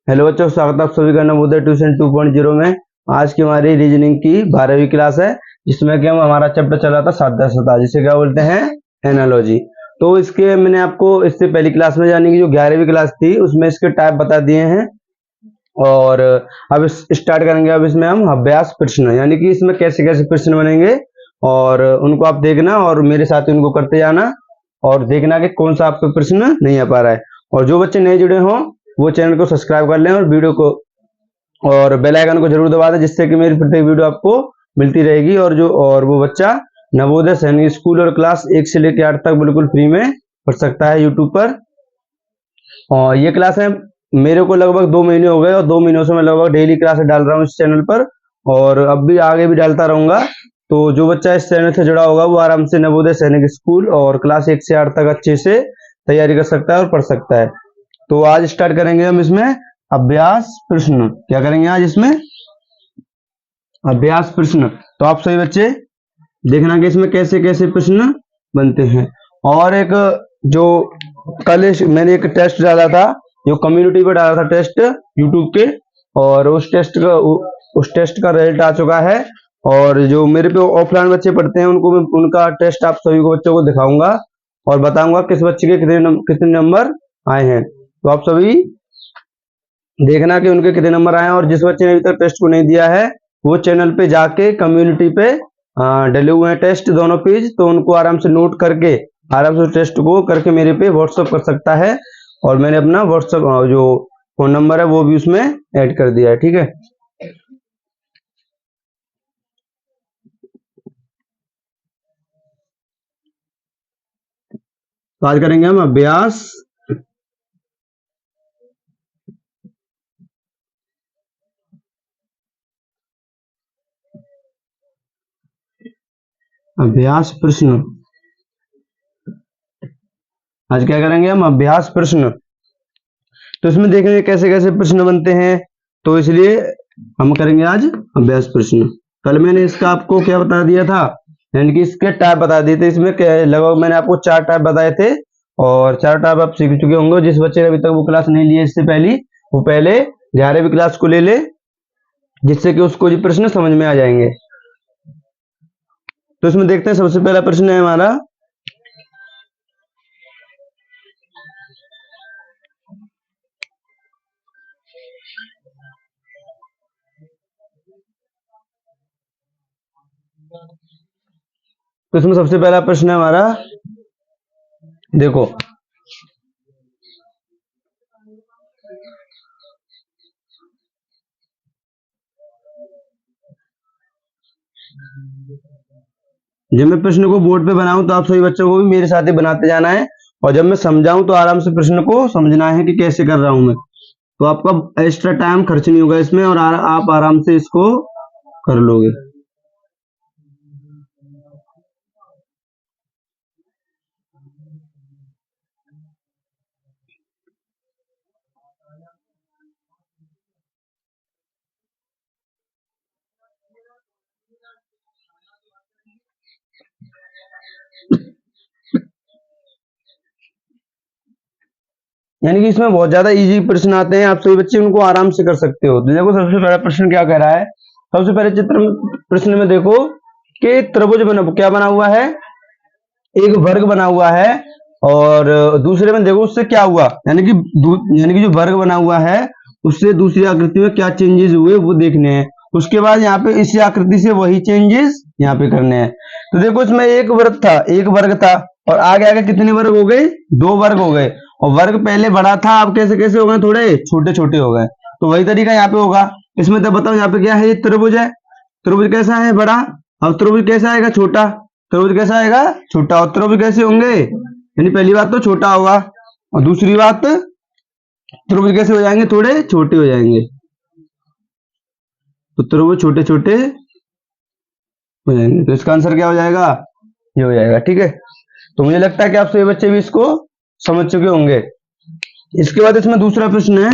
Hello बच्चों, स्वागत है आप सभी का नवोदय ट्यूशन 2.0 में। आज की हमारी रीजनिंग की 12वीं क्लास है, जिसमें कि हमारा चैप्टर चल रहा था साध्यता, जिसे क्या बोलते हैं, एनालॉजी। तो इसके मैंने आपको इससे पहली क्लास में, यानी कि जो 11वीं क्लास थी, उसमें इसके टाइप बता दिए हैं। और अब स्टार्ट करेंगे। अब इसमें हम अभ्यास प्रश्न, यानी कि इसमें कैसे कैसे प्रश्न बनेंगे और उनको आप देखना और मेरे साथ ही उनको करते जाना और देखना कि कौन सा आपका प्रश्न नहीं आ पा रहा है। और जो बच्चे नए जुड़े हों वो चैनल को सब्सक्राइब कर लें और वीडियो को और बेल आइकन को जरूर दबा दें, जिससे कि मेरी प्रत्येक वीडियो आपको मिलती रहेगी। और वो बच्चा नवोदय सैनिक स्कूल और क्लास 1 से लेकर 8 तक बिल्कुल फ्री में पढ़ सकता है यूट्यूब पर। और ये क्लास है, मेरे को लगभग 2 महीने हो गए और 2 महीनों से मैं लगभग डेली क्लास डाल रहा हूँ इस चैनल पर, और अब भी आगे भी डालता रहूंगा। तो जो बच्चा इस चैनल से जुड़ा होगा वो आराम से नवोदय सैनिक स्कूल और क्लास 1 से 8 तक अच्छे से तैयारी कर सकता है और पढ़ सकता है। तो आज स्टार्ट करेंगे हम इसमें अभ्यास प्रश्न। क्या करेंगे आज इसमें? अभ्यास प्रश्न। तो आप सभी बच्चे देखना कि इसमें कैसे कैसे प्रश्न बनते हैं। और एक जो मैंने एक टेस्ट डाला था, जो कम्युनिटी पे डाला था टेस्ट यूट्यूब पे, और उस टेस्ट का रिजल्ट आ चुका है। और जो मेरे पे ऑफलाइन बच्चे पढ़ते हैं उनको मैं उनका टेस्ट आप सभी को बच्चों को दिखाऊंगा और बताऊंगा किस बच्चे के कितने नंबर आए हैं। तो आप सभी देखना कि उनके कितने नंबर आए हैं। और जिस बच्चे ने अभी तक टेस्ट को नहीं दिया है वो चैनल पे जाके कम्युनिटी पे डले हुए हैं टेस्ट दोनों पेज, तो उनको आराम से नोट करके आराम से टेस्ट को करके मेरे पे व्हाट्सअप कर सकता है। और मैंने अपना व्हाट्सअप जो फोन नंबर है वो भी उसमें ऐड कर दिया है, ठीक है। तो आज करेंगे हम अभ्यास अभ्यास प्रश्न। आज क्या करेंगे हम? अभ्यास प्रश्न। तो इसमें देखेंगे कैसे कैसे प्रश्न बनते हैं, तो इसलिए हम करेंगे आज अभ्यास प्रश्न। कल मैंने इसका आपको क्या बता दिया था, यानी कि इसके टाइप बता दिए थे। इसमें लगभग मैंने आपको 4 टाइप बताए थे और 4 टाइप आप सीख चुके होंगे। जिस बच्चे ने अभी तक वो क्लास नहीं ली है इससे पहले, वो पहले 11वीं क्लास को ले ले, जिससे कि उसको ये प्रश्न समझ में आ जाएंगे। तो इसमें देखते हैं, सबसे पहला प्रश्न है हमारा, तो इसमें सबसे पहला प्रश्न है हमारा, देखो, जब मैं प्रश्न को बोर्ड पे बनाऊं तो आप सभी बच्चों को भी मेरे साथ ही बनाते जाना है, और जब मैं समझाऊं तो आराम से प्रश्न को समझना है कि कैसे कर रहा हूं मैं। तो आपका एक्स्ट्रा टाइम खर्च नहीं होगा इसमें और आप आराम से इसको कर लोगे। यानी कि इसमें बहुत ज्यादा इजी प्रश्न आते हैं, आप सभी बच्चे उनको आराम से कर सकते हो। तो देखो सबसे पहला प्रश्न क्या कह रहा है। सबसे पहले चित्र प्रश्न में देखो कि त्रिभुज क्या बना हुआ है, एक वर्ग बना हुआ है। और दूसरे में देखो उससे क्या हुआ, यानी कि जो वर्ग बना हुआ है उससे दूसरी आकृति में क्या चेंजेस हुए वो देखने हैं। उसके बाद यहाँ पे इसी आकृति से वही चेंजेस यहाँ पे करने हैं। तो देखो इसमें एक वर्ग था और आगे आगे कितने वर्ग हो गए? 2 वर्ग हो गए। और वर्ग पहले बड़ा था, अब कैसे कैसे हो गए? थोड़े छोटे छोटे हो गए। तो वही तरीका यहाँ पे होगा। इसमें तो बताओ, यहाँ पे क्या है? ये त्रिभुज है। त्रिभुज कैसा है? बड़ा। अब त्रिभुज कैसा आएगा? छोटा। त्रिभुज कैसा आएगा? छोटा। और त्रिभुज कैसे होंगे? यानी पहली बात तो छोटा होगा, और दूसरी बात त्रिभुज कैसे हो जाएंगे? थोड़े छोटे हो जाएंगे। तो त्रिभुज छोटे छोटे हो जाएंगे। तो इसका आंसर क्या हो जाएगा? ये हो जाएगा, ठीक है। तो मुझे लगता है कि आप सभी बच्चे भी इसको समझ चुके होंगे। इसके बाद इसमें दूसरा प्रश्न है,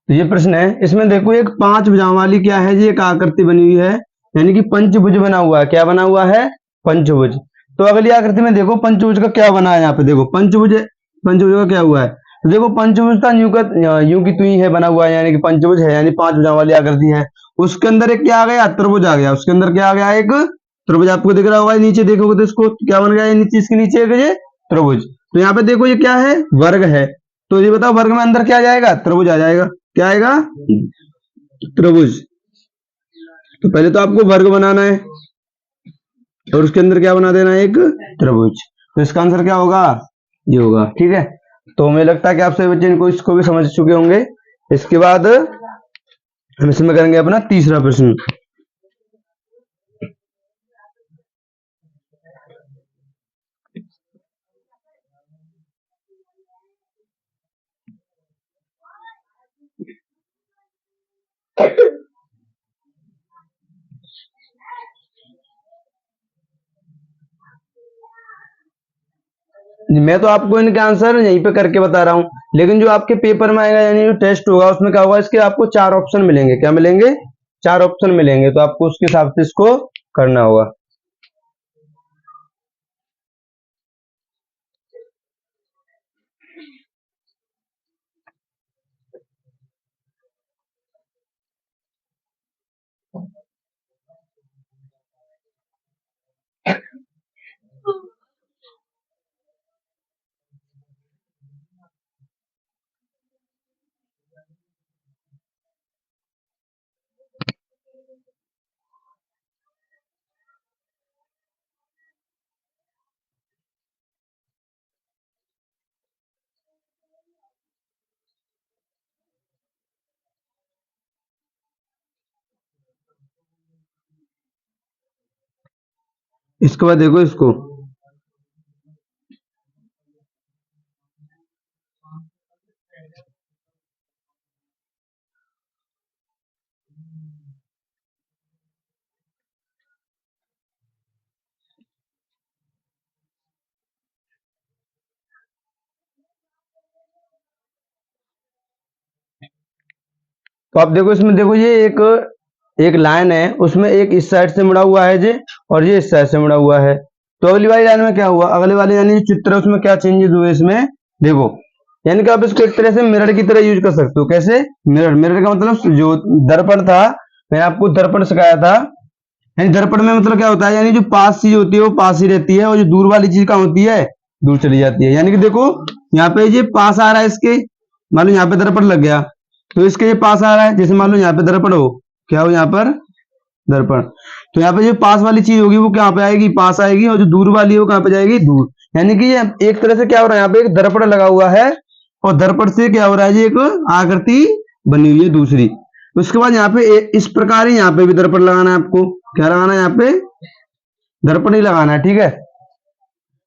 तो ये प्रश्न है, इसमें देखो एक 5 भुजाओं वाली क्या है जी, एक आकृति बनी हुई है, यानी कि पंचभुज बना हुआ है। क्या बना हुआ है? पंचभुज। तो अगली आकृति में देखो पंचभुज का क्या बना है, यहाँ पे देखो पंचभुज, पंचभुज का क्या हुआ है, तो देखो पंचभुज का यूं की तुई है बना हुआ है, यानी कि पंचभुज है, यानी 5 भुजाओं वाली आकृति है। उसके अंदर एक क्या आ गया? त्रिभुज आ गया। उसके अंदर क्या आ गया? एक त्रिभुज। आपको दिख रहा होगा नीचे, देखोगे तो इसको क्या बन गया? नीचे, इसके नीचे एक ये त्रिभुज। तो यहाँ पे देखो ये क्या है? वर्ग है। तो ये बताओ वर्ग में अंदर क्या आ जाएगा? त्रिभुज आ जाएगा। क्या आएगा? त्रिभुज। तो पहले तो आपको वर्ग बनाना है और उसके अंदर क्या बना देना है? एक त्रिभुज। तो इसका आंसर क्या होगा? ये होगा। ठीक है, तो मुझे लगता है कि आप सभी बच्चे इनको इसको भी समझ चुके होंगे। इसके बाद हम इसमें करेंगे अपना तीसरा प्रश्न। मैं तो आपको इनके आंसर यहीं पे करके बता रहा हूं, लेकिन जो आपके पेपर में आएगा, यानी जो टेस्ट होगा, उसमें क्या होगा? इसके आपको 4 ऑप्शन मिलेंगे। क्या मिलेंगे? 4 ऑप्शन मिलेंगे। तो आपको उसके हिसाब से इसको करना होगा। इसके बाद देखो इसको, तो आप देखो इसमें, देखो ये एक एक लाइन है, उसमें एक इस साइड से मुड़ा हुआ है जी, और ये इस साइड से मुड़ा हुआ है। तो अगली वाली लाइन में क्या हुआ? अगले वाले यानी जो चित्र है उसमें क्या चेंजेस हुए इसमें? देखो, यानी कि आप इसको एक तरह से मिरर की तरह यूज कर सकते हो। कैसे? मिरर। मिरर का मतलब जो दर्पण था, मैंने आपको दर्पण सिखाया था, यानी दर्पण में मतलब क्या होता है? यानी जो पास चीज होती है वो पास ही रहती है, और जो दूर वाली चीज कहाँ होती है? दूर चली जाती है। यानी कि देखो यहाँ पे ये पास आ रहा है इसके, मान लो यहाँ पे दर्पण लग गया, तो इसके ये पास आ रहा है। जैसे मान लो यहाँ पे दर्पण हो, क्या हो यहाँ पर? दर्पण। तो यहाँ पे जो पास वाली चीज होगी वो कहाँ पे आएगी? पास आएगी। और जो दूर वाली है वो कहाँ पे जाएगी? दूर। यानी कि ये एक तरह से क्या हो रहा है? यहाँ पे एक दर्पण लगा हुआ है, और दर्पण से क्या हो रहा है जी? एक आकृति बनी हुई है दूसरी। उसके बाद यहाँ पे इस प्रकार ही यहाँ पे भी दर्पण लगाना है आपको। क्या लगाना है? यहाँ पे दर्पण ही लगाना है। ठीक है,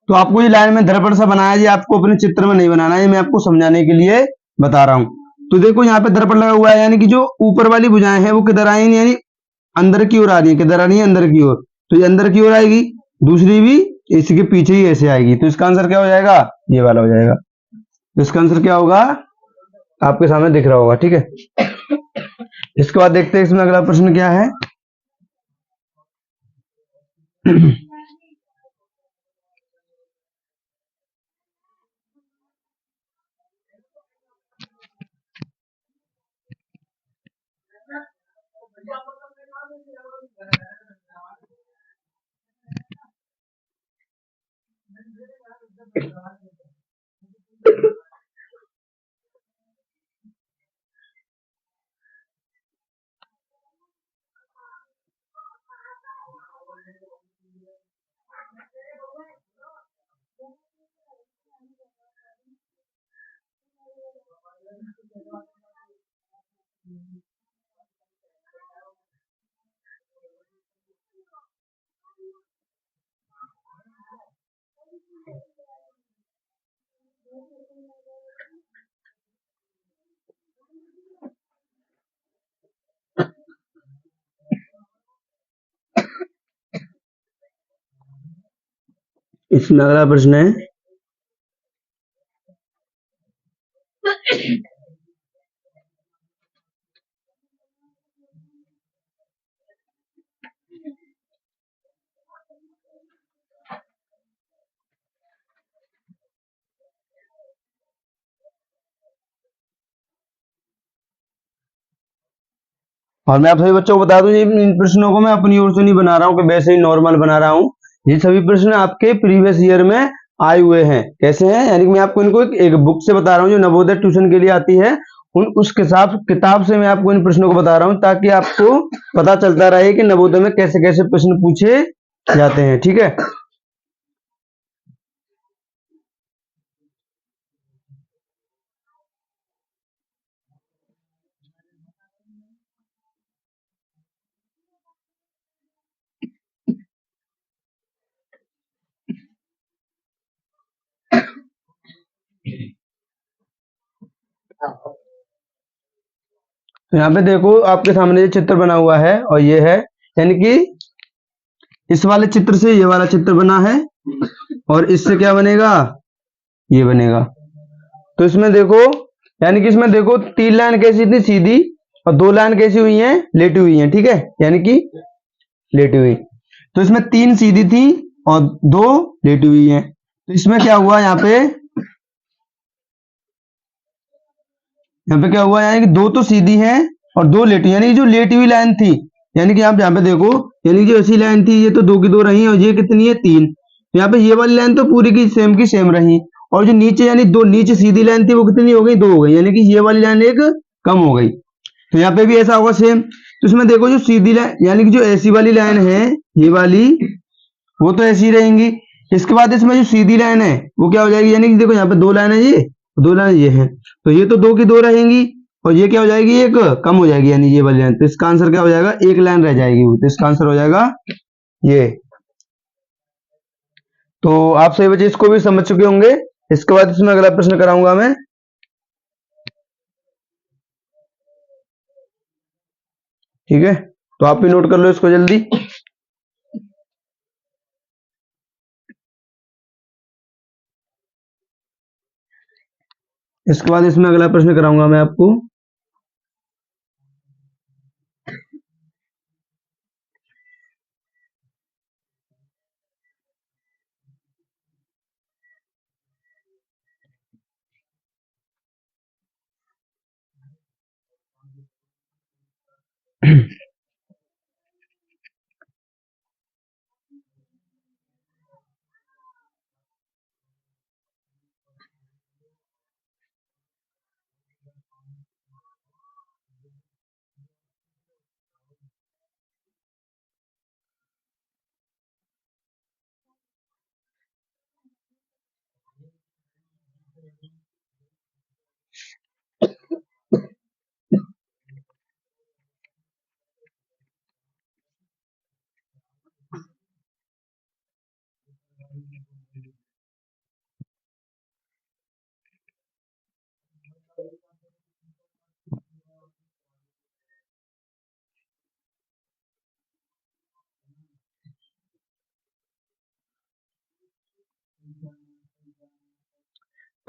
तो आपको ये लाइन में दर्पण सा बनाया जी, आपको अपने चित्र में नहीं बनाना है, ये मैं आपको समझाने के लिए बता रहा हूं। तो देखो यहाँ पे दर्पण लगा हुआ है, यानी कि जो ऊपर वाली भुजाएं हैं वो किधर आएंगी? यानी अंदर की ओर आ रही है। किधर आ रही है? अंदर की ओर। तो ये अंदर की ओर आएगी, दूसरी भी इसके पीछे ही ऐसे आएगी। तो इसका आंसर क्या हो जाएगा? ये वाला हो जाएगा। तो इसका आंसर क्या होगा? आपके सामने दिख रहा होगा, ठीक है। इसके बाद देखते हैं इसमें अगला प्रश्न क्या है। इसमें अगला प्रश्न है, और मैं आप सभी बच्चों को बता दूं, ये इन प्रश्नों को मैं अपनी ओर से नहीं बना रहा हूँ कि वैसे ही नॉर्मल बना रहा हूँ। ये सभी प्रश्न आपके प्रीवियस ईयर में आए हुए हैं। कैसे हैं, यानी कि मैं आपको इनको एक बुक से बता रहा हूँ जो नवोदय ट्यूशन के लिए आती है, उस किताब से मैं आपको इन प्रश्नों को बता रहा हूँ, ताकि आपको पता चलता रहे कि नवोदय में कैसे कैसे प्रश्न पूछे जाते हैं, ठीक है। तो यहाँ पे देखो आपके सामने ये चित्र बना हुआ है, और ये है, यानी कि इस वाले चित्र से ये वाला चित्र बना है, और इससे क्या बनेगा, ये बनेगा। तो इसमें देखो, यानी कि इसमें देखो 3 लाइन कैसी थी, सीधी, और 2 लाइन कैसी हुई हैं, लेटी हुई हैं, ठीक है, यानी कि लेटी हुई। तो इसमें 3 सीधी थी और 2 लेटी हुई हैं। तो इसमें क्या हुआ, यहाँ पे क्या हुआ, यानी कि 2 तो सीधी हैं और 2 लेटी, यानी कि जो लेटी हुई लाइन थी, यानी कि आप यहाँ पे देखो, यानी कि जो ऐसी लाइन थी, ये तो 2 की 2 रही, और ये कितनी है, 3। तो यहाँ पे ये वाली लाइन तो पूरी की सेम रही, और जो नीचे यानी 2 नीचे सीधी लाइन थी, वो कितनी हो गई, 2 हो गई, यानी कि ये वाली लाइन एक कम हो गई। तो यहाँ पे भी ऐसा होगा सेम। तो इसमें देखो जो सीधी लाइन, यानी कि जो ऐसी वाली लाइन है, ये वाली, वो तो ऐसी रहेंगी। इसके बाद इसमें जो सीधी लाइन है वो क्या हो जाएगी, यानी कि देखो यहाँ पे 2 लाइन है, ये 2 लाइन ये है, तो ये तो 2 की 2 रहेंगी, और ये क्या हो जाएगी, एक कम हो जाएगी, यानी ये वाली लाइन। तो इसका आंसर क्या हो जाएगा, एक लाइन रह जाएगी, तो इसका आंसर हो जाएगा ये। तो आप सभी बच्चे इसको भी समझ चुके होंगे। इसके बाद इसमें अगला प्रश्न कराऊंगा मैं, ठीक है। तो आप भी नोट कर लो इसको जल्दी। इसके बाद इसमें अगला प्रश्न कराऊंगा मैं आपको।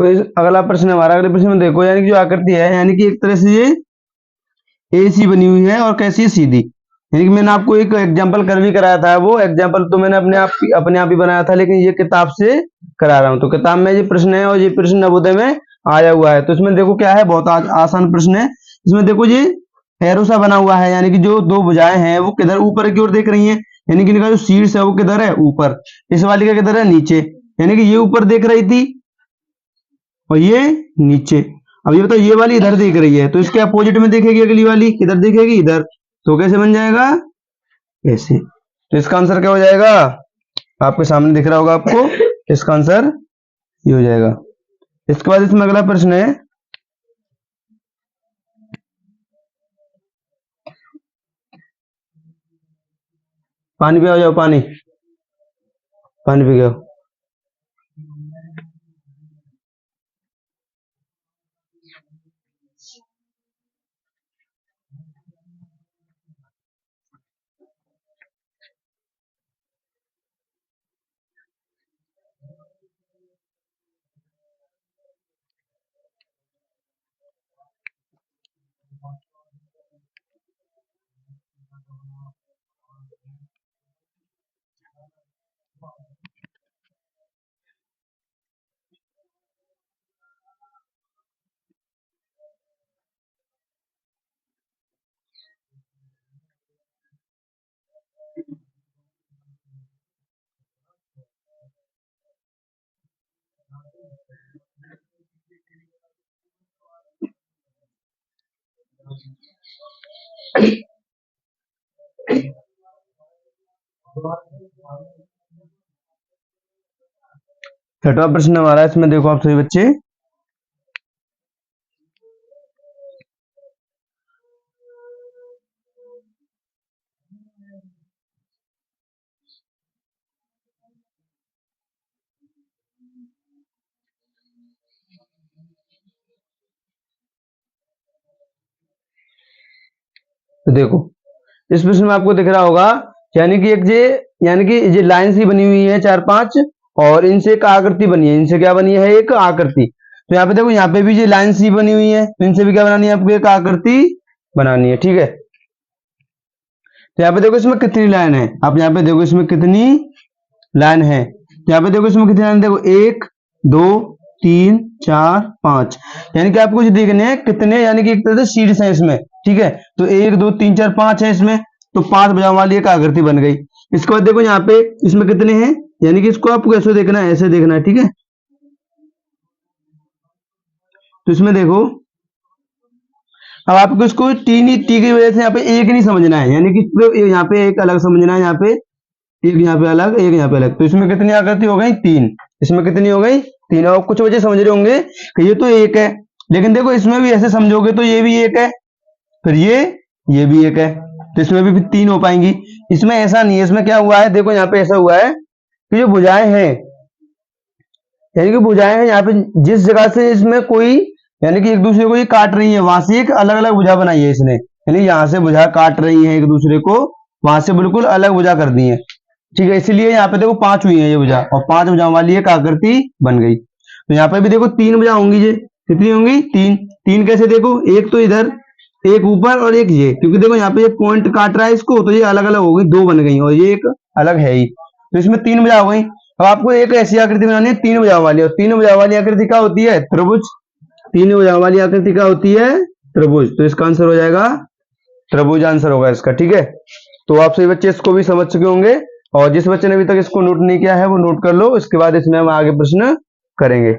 तो इस अगला प्रश्न हमारा, अगले प्रश्न में देखो, यानी कि जो आकृति है, यानी कि एक तरह से ये ए सी बनी हुई है और कैसी है, सीधी। यानी कि मैंने आपको एक एग्जांपल कर भी कराया था, वो एग्जांपल तो मैंने अपने आप ही बनाया था, लेकिन ये किताब से करा रहा हूं। तो किताब में ये प्रश्न है और ये प्रश्न नवोदय में आया हुआ है। तो इसमें देखो क्या है, बहुत आसान प्रश्न है। इसमें देखो ये एरो सा बना हुआ है, यानी कि जो दो भुजाएं हैं वो किधर, ऊपर की ओर देख रही हैं, यानी कि इनका जो शीर्ष है वो किधर है, ऊपर। इस वाली का किधर है, नीचे। यानी कि ये ऊपर देख रही थी और ये नीचे। अब ये बताओ, ये वाली इधर देख रही है, तो इसके अपोजिट में देखेगी अगली वाली, किधर देखेगी, इधर। तो कैसे बन जाएगा, ऐसे। तो इसका आंसर क्या हो जाएगा, आपके सामने दिख रहा होगा आपको, इसका आंसर ये हो जाएगा। इसके बाद इसमें अगला प्रश्न है, पानी पे आ जाओ, पानी पानी पी गया। छठवां प्रश्न हमारा, इसमें देखो आप सभी बच्चे, तो देखो इस प्रश्न में आपको दिख रहा होगा, यानी कि एक ये, यानी कि ये लाइन सी बनी हुई है चार पांच, और इनसे एक आकृति बनी है, इनसे क्या बनी है, एक आकृति। तो यहाँ पे देखो, यहाँ पे भी ये लाइन सी बनी हुई है, तो इनसे भी क्या बनानी है आपको, एक आकृति बनानी है, ठीक है। तो यहाँ पे देखो इसमें कितनी लाइन है, आप यहाँ पे देखो इसमें कितनी लाइन है। तो यहाँ पे देखो इसमें कितनी लाइन, देखो एक, दो, तीन, चार, पांच। यानी कि आपको कुछ देखने हैं कितने, यानी कि एक तरह से शीर्ष है इसमें, ठीक है। तो एक, दो, तीन, चार, पांच है इसमें, तो पांच भुजाओं वाली एक आकृति बन गई। इसके बाद देखो यहाँ पे इसमें कितने हैं, यानी कि इसको आपको ऐसे देखना है, ऐसे देखना है, ठीक है। तो इसमें देखो, अब आपको इसको तीन ही टी की वजह से यहाँ पे एक नहीं समझना है, यानी कि सिर्फ यहाँ पे एक अलग समझना है, यहाँ पे एक, यहाँ पे अलग, एक यहाँ पे अलग। तो इसमें कितनी आकृति हो गई, तीन। इसमें कितनी हो गई, तीन। और कुछ बच्चे समझ रहे होंगे कि ये तो एक है, लेकिन देखो इसमें भी ऐसे समझोगे तो ये भी एक है, फिर ये भी एक है, तो इसमें भी फिर तीन हो पाएंगी। इसमें ऐसा नहीं है, इसमें क्या हुआ है, देखो यहाँ पे ऐसा हुआ है कि जो भुजाएं हैं, यानी कि भुजाएं हैं यहाँ पे, जिस जगह से इसमें कोई, यानी कि एक दूसरे को ये काट रही है, वहां से एक अलग अलग भुजा बनाई है इसने, यानी यहाँ से भुजा काट रही है एक दूसरे को, वहां से बिल्कुल अलग भुजा कर दी है, ठीक है। इसलिए यहाँ पे देखो पांच हुई है ये भुजा, और पांच भुजाओं वाली एक आकृति बन गई। तो यहाँ पे भी देखो तीन भुजा होंगी, ये कितनी होंगी, तीन। तीन कैसे, देखो एक तो इधर, एक ऊपर और एक ये, क्योंकि देखो यहाँ पे ये पॉइंट काट रहा है इसको, तो ये अलग अलग हो गई, दो बन गई, और ये एक अलग है ही, तो इसमें तीन भुजा हो गई। अब आपको एक ऐसी आकृति बनानी है तीन भुजाओं वाली, और तीन भुजाओं वाली आकृति क्या होती है, त्रिभुज। तीन भुजाओं वाली आकृति क्या होती है, त्रिभुज। तो इसका आंसर हो जाएगा त्रिभुज, आंसर होगा इसका, ठीक है। तो आप सभी बच्चे इसको भी समझ चुके होंगे, और जिस बच्चे ने अभी तक इसको नोट नहीं किया है वो नोट कर लो, इसके बाद इसमें हम आगे प्रश्न करेंगे।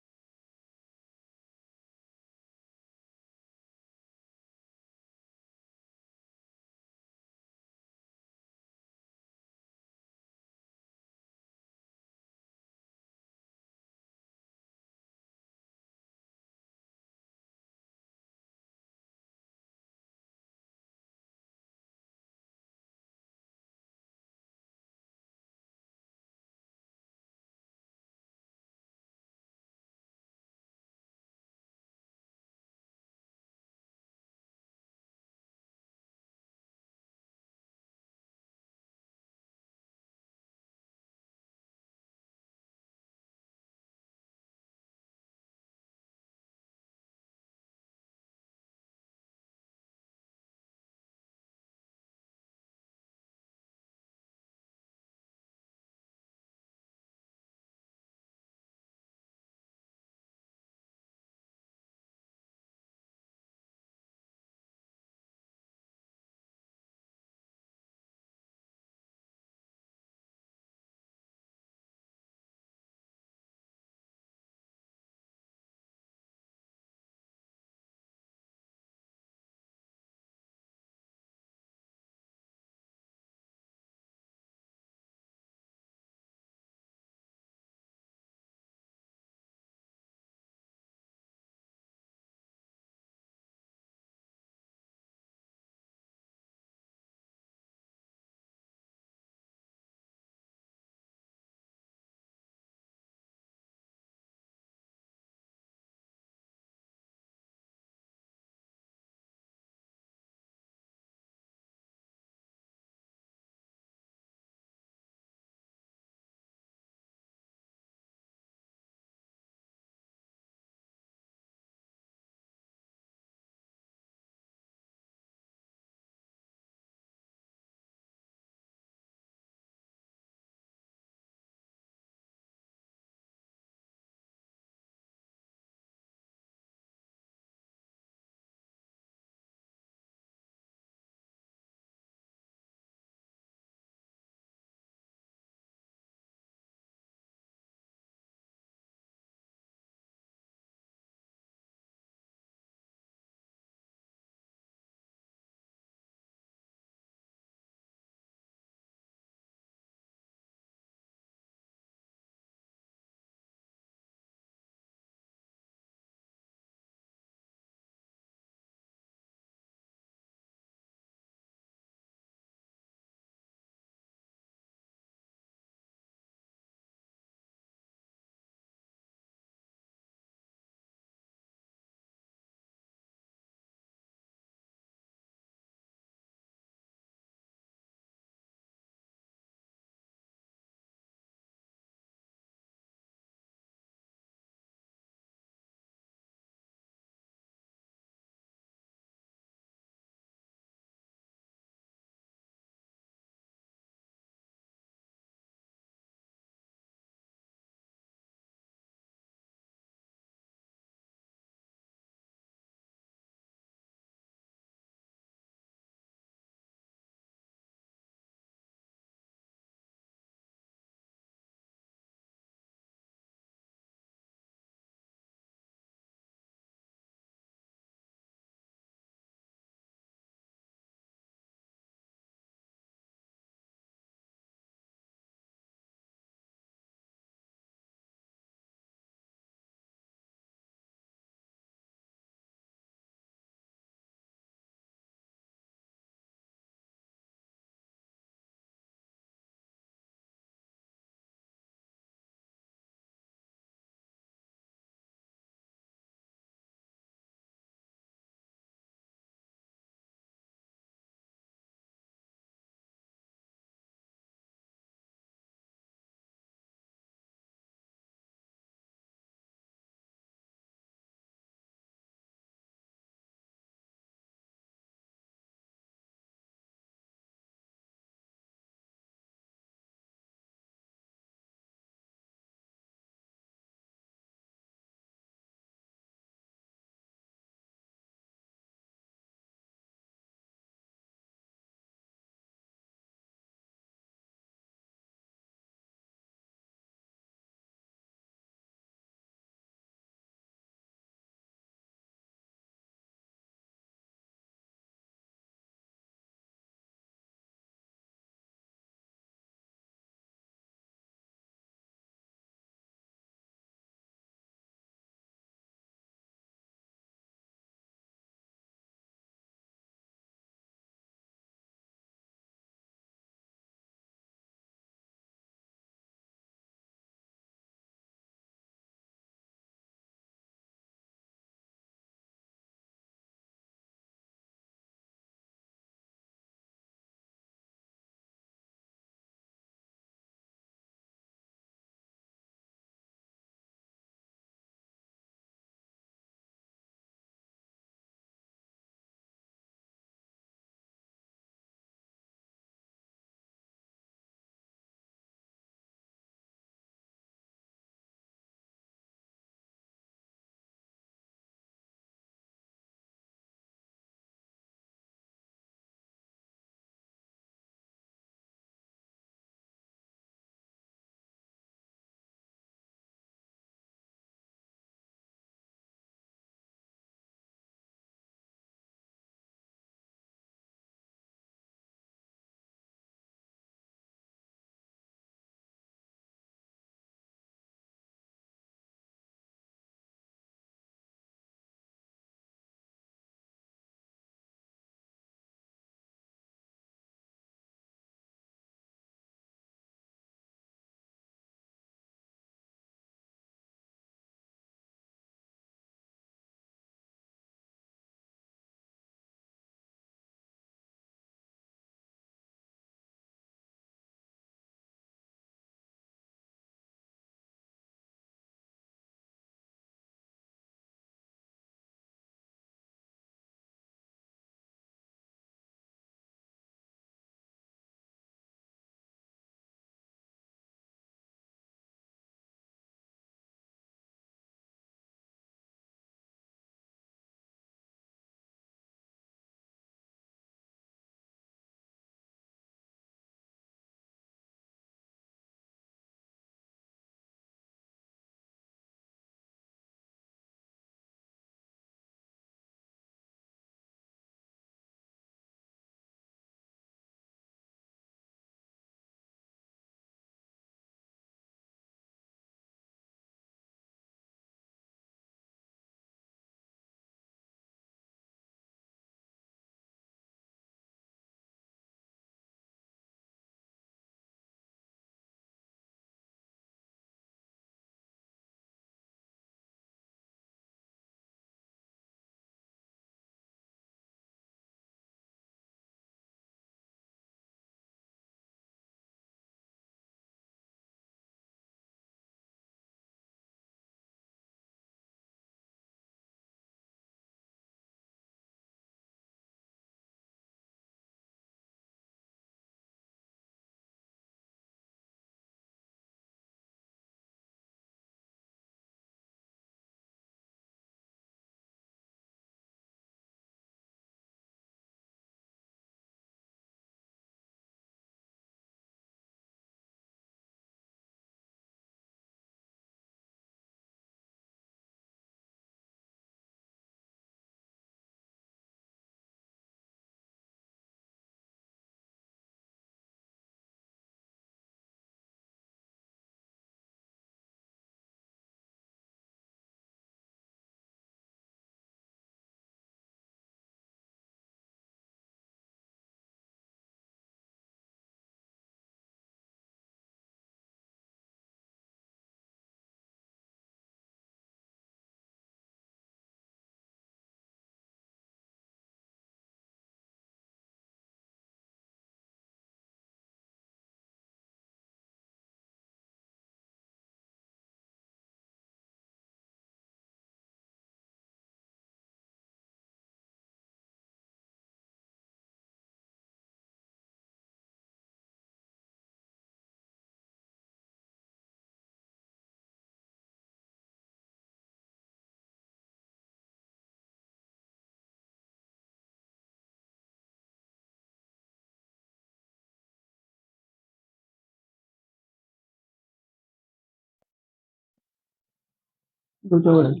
दो चौक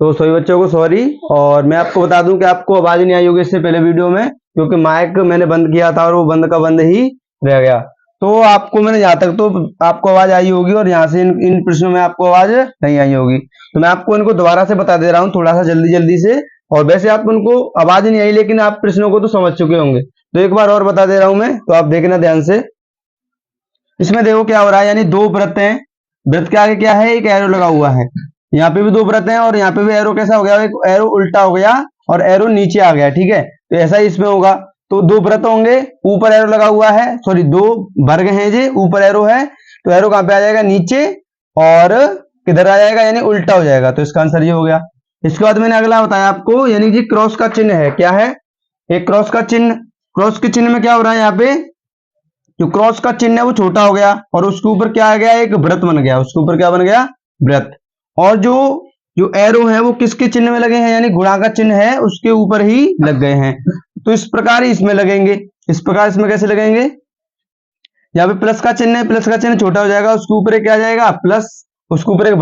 तो सभी बच्चों को सॉरी। और मैं आपको बता दूं कि आपको आवाज नहीं आई होगी इससे पहले वीडियो में, क्योंकि माइक मैंने बंद किया था और वो बंद का बंद ही रह गया। तो आपको मैंने यहाँ तक तो आपको आवाज आई होगी, और यहाँ से इन प्रश्नों में आपको आवाज नहीं आई होगी। तो मैं आपको इनको दोबारा से बता दे रहा हूँ थोड़ा सा जल्दी जल्दी से। और वैसे आप उनको आवाज नहीं आई, लेकिन आप प्रश्नों को तो समझ चुके होंगे। तो एक बार और बता दे रहा हूं मैं, तो आप देखना ध्यान से। इसमें देखो क्या हो रहा है, यानी दो व्रत हैं। व्रत के आगे क्या है, एक एरो लगा हुआ है। यहाँ पे भी दो व्रत हैं, और यहाँ पे भी एरो कैसा हो गया, एक एरो उल्टा हो गया और एरो नीचे आ गया, ठीक है। तो ऐसा ही इसमें होगा। तो दो व्रत होंगे, ऊपर एरो लगा हुआ है, सॉरी दो वर्ग हैं जी, ऊपर एरो है। तो एरो कहां पे आ जाएगा, नीचे, और किधर आ जाएगा, यानी उल्टा हो जाएगा। तो इसका आंसर ये हो गया। इसके बाद मैंने अगला बताया आपको, यानी कि क्रॉस का चिन्ह है, क्या है, एक क्रॉस का चिन्ह। क्रॉस के चिन्ह में क्या हो रहा है, यहाँ पे जो क्रॉस का चिन्ह है वो छोटा हो गया, और उसके ऊपर क्या आ गया, एक व्रत बन गया, उसके ऊपर क्या बन गया, व्रत। और जो जो एरो है वो किसके चिन्ह में लगे हैं, यानी गुणा का चिन्ह है उसके ऊपर ही लग गए हैं। तो इस प्रकार ही इसमें लगेंगे। इस प्रकार इसमें कैसे लगेंगे, यहाँ पे प्लस का चिन्ह है, प्लस का चिन्ह छोटा हो जाएगा, उसके ऊपर एक क्या आ जाएगा, प्लस, उसके ऊपर एक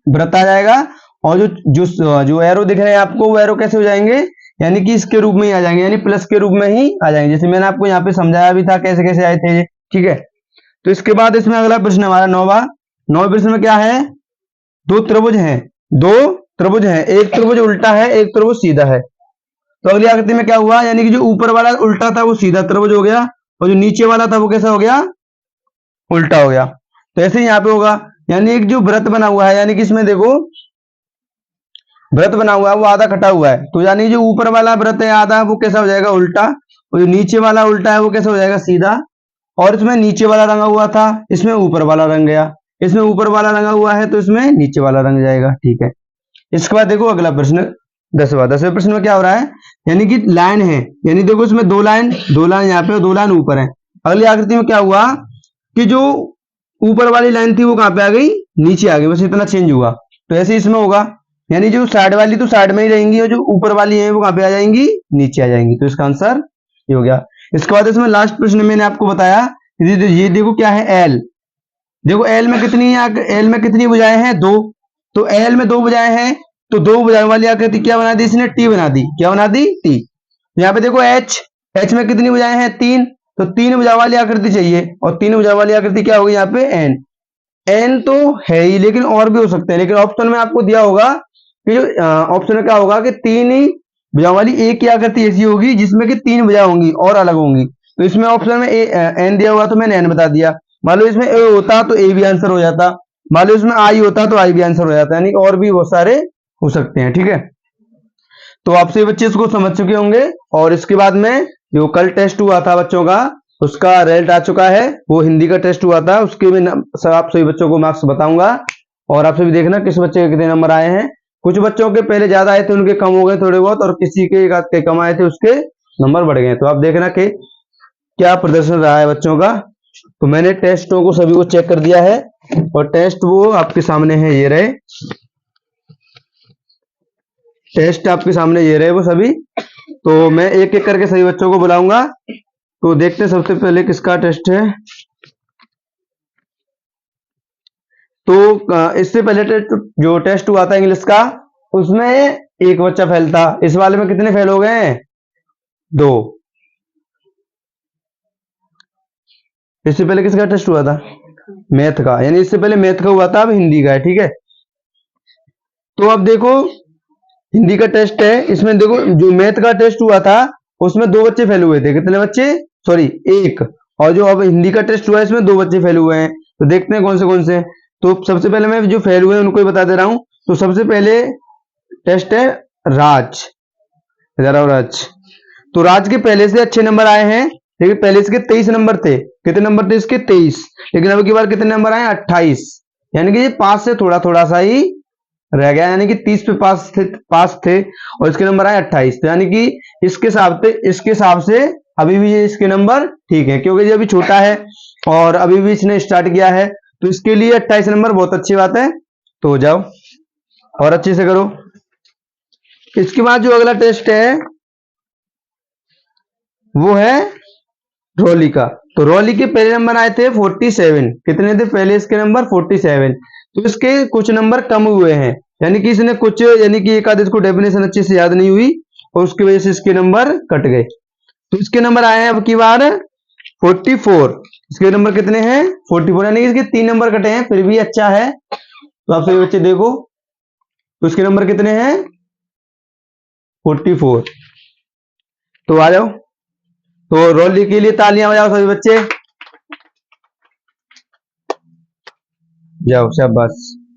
व्रत आ जाएगा। और जो जो जो एरो दिख रहे हैं आपको, वो एरो कैसे हो जाएंगे, यानी कि इसके रूप में ही आ जाएंगे, यानी प्लस के रूप में ही आ जाएंगे, जैसे मैंने आपको यहाँ पे समझाया भी था कैसे कैसे आए थे ये, ठीक है। तो इसके बाद इसमें अगला प्रश्न हमारा नौवां प्रश्न में क्या है, दो त्रिभुज हैं, दो त्रिभुज हैं, एक त्रिभुज उल्टा है, एक त्रिभुज सीधा है। तो अगली आकृति में क्या हुआ, यानी कि जो ऊपर वाला उल्टा था वो सीधा त्रिभुज हो गया, और जो नीचे वाला था वो कैसा हो गया, उल्टा हो गया। तो ऐसे ही यहाँ पे होगा, यानी एक जो व्रत बना हुआ है, यानी कि इसमें देखो व्रत बना हुआ है वो आधा कटा हुआ है, तो यानी जो ऊपर वाला व्रत है आधा, वो कैसा हो जाएगा, उल्टा, और जो नीचे वाला उल्टा है वो कैसा हो जाएगा, सीधा। और इसमें नीचे वाला रंगा हुआ था, इसमें ऊपर वाला रंग गया, इसमें ऊपर वाला रंगा हुआ है तो इसमें नीचे वाला रंग जाएगा, ठीक है। इसके बाद देखो अगला प्रश्न, दसवें प्रश्न में क्या हो रहा है, यानी कि लाइन है, यानी देखो इसमें दो लाइन यहाँ पे और दो लाइन ऊपर है। अगली आकृति में क्या हुआ कि जो ऊपर वाली लाइन थी वो कहां पे आ गई, नीचे आ गई, बस इतना चेंज हुआ। तो ऐसे इसमें होगा, यानी जो साइड वाली तो साइड में ही रहेंगी, और जो ऊपर वाली है वो कहां पे आ जाएंगी, नीचे आ जाएंगी। तो इसका आंसर ये हो गया। इसके बाद इसमें लास्ट प्रश्न मैंने आपको बताया, ये देखो क्या है, एल। देखो एल में कितनी, एल में कितनी भुजाएं हैं, दो। तो एल में दो भुजाएं हैं, तो दो भुजाओं वाली आकृति क्या बना दी इसने, टी बना दी, क्या बना दी, टी। यहाँ पे देखो एच, एच में कितनी भुजाएं हैं, तीन। तो तीन भुजा वाली आकृति चाहिए, और तीन भुजा वाली आकृति क्या होगी यहाँ पे, एन। एन तो है ही, लेकिन और भी हो सकते हैं, लेकिन ऑप्शन में आपको दिया होगा कि जो ऑप्शन में क्या होगा कि तीन ही भुजाओं वाली एक ही आकृति ऐसी होगी जिसमें कि तीन भुजा होंगी और अलग होंगी। तो इसमें ऑप्शन में एन दिया हुआ, तो मैंने एन बता दिया। मान लो इसमें ए होता तो ए भी आंसर हो जाता, मान लो इसमें आई होता तो आई भी आंसर हो जाता, यानी और भी बहुत सारे हो सकते हैं, ठीक है। तो आपसे बच्चे इसको समझ चुके होंगे। और इसके बाद में जो कल टेस्ट हुआ था बच्चों का, उसका रिजल्ट आ चुका है, वो हिंदी का टेस्ट हुआ था, उसके भी सब आप सभी बच्चों को मार्क्स बताऊंगा, और आप सभी देखना किस बच्चे के कितने नंबर आए हैं। कुछ बच्चों के पहले ज्यादा आए थे, उनके कम हो गए थोड़े बहुत, और किसी के कम आए थे, उसके नंबर बढ़ गए। तो आप देखना कि क्या प्रदर्शन रहा है बच्चों का। तो मैंने टेस्टों को सभी को चेक कर दिया है, और टेस्ट वो आपके सामने है, ये रहे टेस्ट, आपके सामने ये रहे वो सभी। तो मैं एक एक करके सभी बच्चों को बुलाऊंगा। तो देखते हैं सबसे पहले किसका टेस्ट है। तो इससे पहले जो टेस्ट हुआ था इंग्लिश का, उसमें एक बच्चा फेल था, इस वाले में कितने फेल हो गए हैं, दो। इससे पहले किसका टेस्ट हुआ था, मैथ का, यानी इससे पहले मैथ का हुआ था, अब हिंदी का है, ठीक है। तो अब देखो हिंदी का टेस्ट है, इसमें देखो जो मैथ का टेस्ट हुआ था उसमें दो बच्चे फेल हुए थे, कितने बच्चे, सॉरी एक। और जो अब हिंदी का टेस्ट हुआ है इसमें दो बच्चे फेल हुए हैं। तो देखते हैं कौन से। तो सबसे पहले मैं जो फेल हुए हैं उनको ही बता दे रहा हूं। तो सबसे पहले टेस्ट है राज, राज। तो राज के पहले से अच्छे नंबर आए हैं, लेकिन पहले इसके 23 नंबर थे, कितने नंबर थे इसके, 23। लेकिन अब की बार कितने नंबर आए, 28, यानी कि ये 5 से थोड़ा थोड़ा सा ही रह गया, यानी कि 30 पे पास थे और इसके नंबर आए 28। तो यानी कि इसके हिसाब से अभी भी ये इसके नंबर ठीक है, क्योंकि ये अभी छोटा है और अभी भी इसने स्टार्ट किया है, तो इसके लिए 28 नंबर बहुत अच्छी बात है। तो हो जाओ और अच्छे से करो। इसके बाद जो अगला टेस्ट है वो है रॉली का। तो रॉली के पहले नंबर आए थे 47। कितने थे पहले इसके नंबर? 47। तो इसके कुछ नंबर कम हुए हैं, यानी कि इसने कुछ, यानी कि एक आध इसको डेफिनेशन अच्छे से याद नहीं हुई और उसकी वजह से इसके नंबर कट गए। तो इसके नंबर आए हैं अब की बार 44। इसके नंबर कितने हैं? 44, यानी कि इसके 3 नंबर कटे हैं, फिर भी अच्छा है। तो आप सभी बच्चे देखो, तो इसके नंबर कितने हैं? 44। तो आ जाओ, तो रॉली के लिए तालियां बजाओ सभी बच्चे, जाओ शाबाश।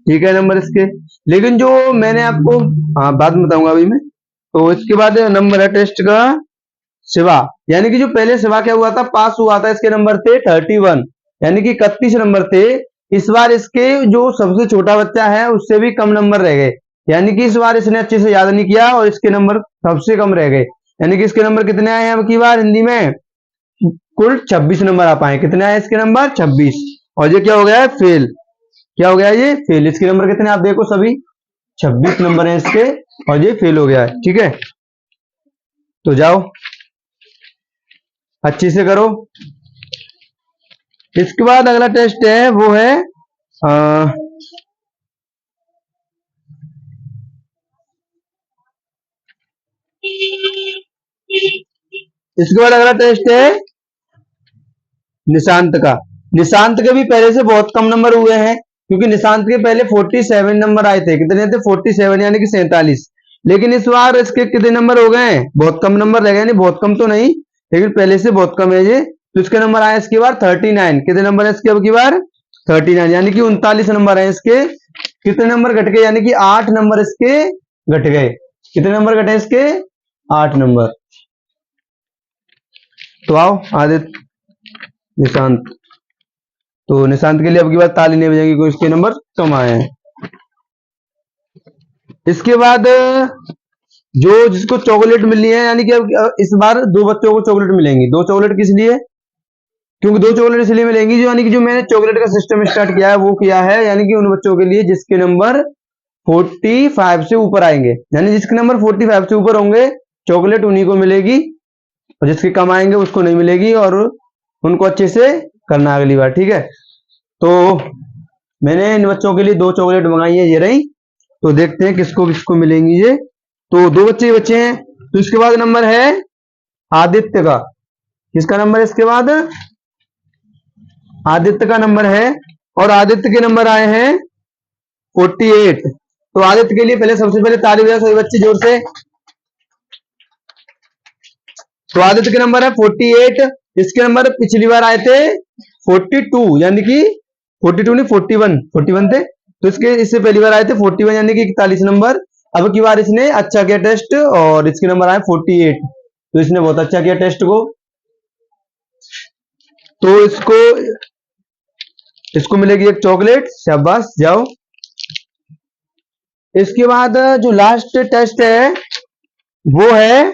ठीक है नंबर इसके। लेकिन जो मैंने आपको, हाँ बाद में बताऊंगा अभी मैं। तो इसके बाद नंबर है टेस्ट का शिवा, यानी कि जो पहले शिवा क्या हुआ था, पास हुआ था, इसके नंबर थे 31, यानी कि 31 नंबर थे। इस बार इसके जो सबसे छोटा बच्चा है उससे भी कम नंबर रह गए, यानी कि इस बार इसने अच्छे से याद नहीं किया और इसके नंबर सबसे कम रह गए। यानी कि इसके नंबर कितने आए हैं अब की बार हिंदी में? कुल 26 नंबर आ पाए। कितने आए इसके नंबर? 26। और ये क्या हो गया है? फेल। क्या हो गया ये? फेल। इसके नंबर कितने आप देखो सभी, 26 नंबर है इसके और ये फेल हो गया है। ठीक है, तो जाओ अच्छे से करो। इसके बाद अगला टेस्ट है वो है इसके बाद अगला टेस्ट है निशांत का। निशांत के भी पहले से बहुत कम नंबर हुए हैं, क्योंकि निशांत के पहले 47 नंबर आए थे। कितने थे? 47, यानी कि 47। लेकिन इस बार इसके कितने नंबर हो गए हैं? बहुत कम नंबर रह गए, यानी बहुत कम तो नहीं, लेकिन पहले से बहुत कम है ये। तो इसके नंबर आए इसके बार 39। कितने नंबर है इसके अब की बार? 39, यानी कि 39 नंबर है इसके। कितने नंबर घट गए? यानी कि 8 नंबर इसके घट गए। कितने नंबर घटे इसके? 8 नंबर। तो आओ आदित्य, निशांत। तो निशांत के लिए अब की बार ताली नहीं बजेगी, कोई इसके नंबर कम आए हैं। इसके बाद जो जिसको चॉकलेट मिलनी है, यानी कि अब इस बार 2 बच्चों को चॉकलेट मिलेंगी। 2 चॉकलेट किस लिए? क्योंकि 2 चॉकलेट इसलिए मिलेंगी जो, यानी कि जो मैंने चॉकलेट का सिस्टम स्टार्ट किया है वो किया है, यानी कि उन बच्चों के लिए जिसके नंबर 45 से ऊपर आएंगे, यानी जिसके नंबर 45 से ऊपर होंगे चॉकलेट उन्हीं को मिलेगी, और जिसके कम आएंगे उसको नहीं मिलेगी। और उनको अच्छे से करना अगली बार। ठीक है, तो मैंने इन बच्चों के लिए 2 चॉकलेट मंगाई है, ये रही। तो देखते हैं किसको किसको मिलेंगी ये। तो 2 बच्चे ही बच्चे हैं। तो इसके बाद नंबर है आदित्य का। किसका नंबर है इसके बाद? आदित्य का नंबर है, और आदित्य के नंबर आए हैं 48। तो आदित्य के लिए पहले सबसे पहले ताली बजाओ सभी बच्चे जोर से। तो आदित्य के नंबर है 48। इसके नंबर पिछली बार आए थे 42, यानी कि 42 नहीं 41 थे। तो इससे पहली बार आए थे 41, यानी कि 41 नंबर। अब की बार इसने अच्छा किया टेस्ट और इसके नंबर आए 48। तो इसने बहुत अच्छा किया टेस्ट को, तो इसको मिलेगी एक चॉकलेट। शाबाश, जाओ। इसके बाद जो लास्ट टेस्ट है वो है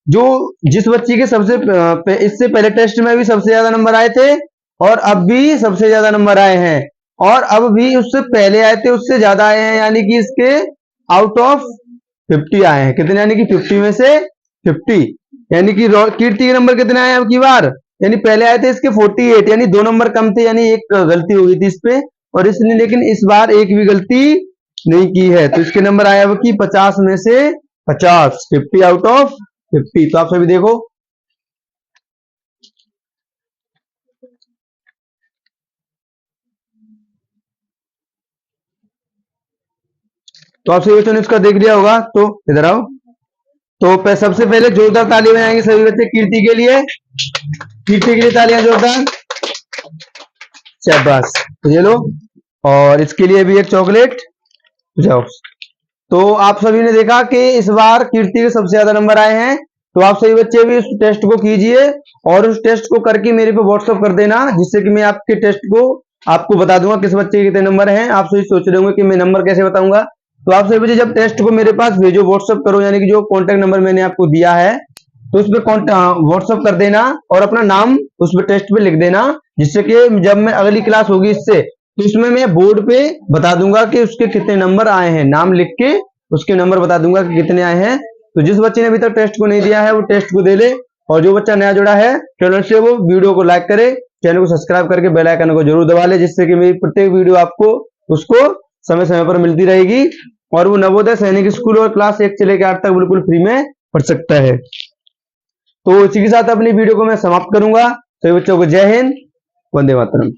जो जिस बच्ची के इससे पहले टेस्ट में भी सबसे ज्यादा नंबर आए थे और अब भी सबसे ज्यादा नंबर आए हैं, और अब भी उससे पहले आए थे उससे ज्यादा आए हैं, यानी कि इसके आउट ऑफ 50 आए हैं। कितने? यानी कि 50 में से 50। यानी कि कीर्ति के नंबर कितने आए अब की बार? यानी पहले आए थे इसके 48, यानी 2 नंबर कम थे, यानी एक गलती हो गई थी इस पे, और इसने लेकिन इस बार एक भी गलती नहीं की है। तो इसके नंबर आए अब की 50 में से 50, 50 आउट ऑफ 50। तो आप सभी देखो, तो आप सभी बच्चों ने इसका देख लिया होगा। तो इधर आओ। तो सबसे पहले जोरदार ताली बजाएंगे सभी बच्चे कीर्ति के लिए। कीर्ति के लिए तालियां जोरदार। शाबाश, तो ये लो, और इसके लिए भी एक चॉकलेट। जाओ। तो आप सभी ने देखा कि इस बार कीर्ति के सबसे ज्यादा नंबर आए हैं। तो आप सभी बच्चे भी उस टेस्ट को कीजिए और उस टेस्ट को करके मेरे पे व्हाट्सअप कर देना, जिससे कि मैं आपके टेस्ट को आपको बता दूंगा किस बच्चे के कितने नंबर हैं। आप सभी सोच रहे होंगे कि मैं नंबर कैसे बताऊंगा, तो आप सभी बच्चे जब टेस्ट को मेरे पास भेजो, व्हाट्सअप करो, यानी कि जो कॉन्टेक्ट नंबर मैंने आपको दिया है तो उस पर व्हाट्सअप कर देना और अपना नाम उस पर टेस्ट पे लिख देना, जिससे कि जब मैं अगली क्लास होगी इससे तो इसमें मैं बोर्ड पे बता दूंगा कि उसके कितने नंबर आए हैं, नाम लिख के उसके नंबर बता दूंगा कि कितने आए हैं। तो जिस बच्चे ने अभी तक टेस्ट को नहीं दिया है वो टेस्ट को दे ले, और जो बच्चा नया जुड़ा है चैनल से वो वीडियो को लाइक करे, चैनल को सब्सक्राइब करके बेल आइकन को जरूर दबा ले, जिससे कि मेरी प्रत्येक वीडियो आपको उसको समय समय पर मिलती रहेगी और वो नवोदय सैनिक स्कूल और क्लास 1 से लेकर 8 तक बिल्कुल फ्री में पढ़ सकता है। तो इसी के साथ अपनी वीडियो को मैं समाप्त करूंगा। सभी बच्चों को जय हिंद, वंदे मातरम।